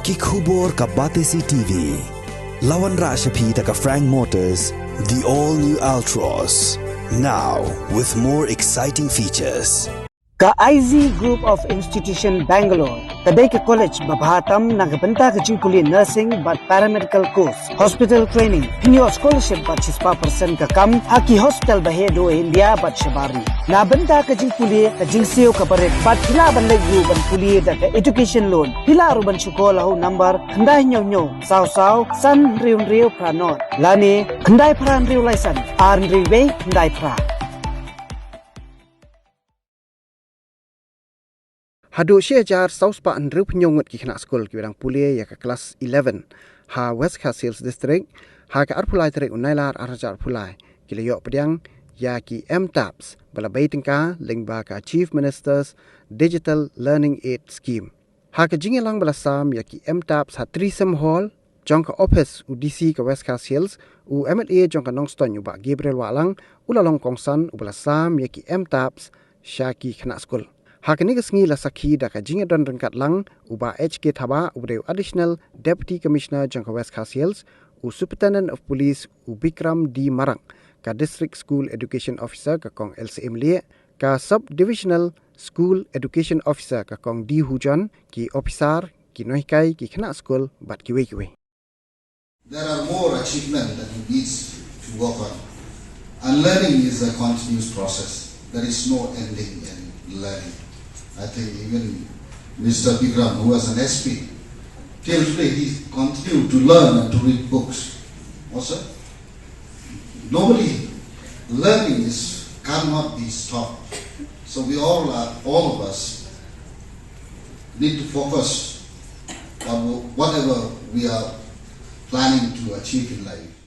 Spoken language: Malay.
Ki khubor ka Batesi TV. Lawan Rashapi taka Frank Motors, the all-new Altros. Now, with more exciting features. Ka IZ Group of Institution Bangalore, kadai ke college babhatam nagbanta ke jingkuli nursing but paramedical course, hospital training, pinyo scholarship but 6% ka kam, haki hospital bahedo India but shabari. Nabanta ke jingkuli ka jingseo ka paret but pila ban legu ban kuli da ka education loan. Pila ruban syukola hu number khandai nyo saw san riu pranot. Lani khandai pran riu laisan, arn riwe khandai pra. Haduh syajar saus pa andru penyongut ki kena skol ki bidang Pule ya ke Klas 11 ha West Coast Hills District ha ke arpulai terik unailar arajar pulai ki leyok pediang ya ki MTAPS bala bay tingka lingba ka Chief Minister's Digital Learning Aid Scheme ha ke jingelang bala sam ya ki MTAPS ha Trisam Hall jong ka office UDC ke West Coast Hills u MLA jong ka Nongston u ba Gabriel Walang ulalong kongsan u bala sam ya ki MTAPS syaki kena skol. Hakini kesngi la sakhi da ka jinga don rengkat lang uba HK Thaba ubreu Additional Deputy Commissioner jangka West Coast Hills u Superintendent of Police u Bikram D Marang ka District School Education Officer ka kong LCM Lie ka Subdivisional School Education Officer ka kong D Hujan ki officer ki nohikai ki kena school bat kiwe. There are more achievements that we need to work on, and learning is a continuous process. There is no ending in learning. I think even Mr. Bikram, who was an SP, till today he continued to learn and to read books. Also, normally learning cannot be stopped. So all of us need to focus on whatever we are planning to achieve in life.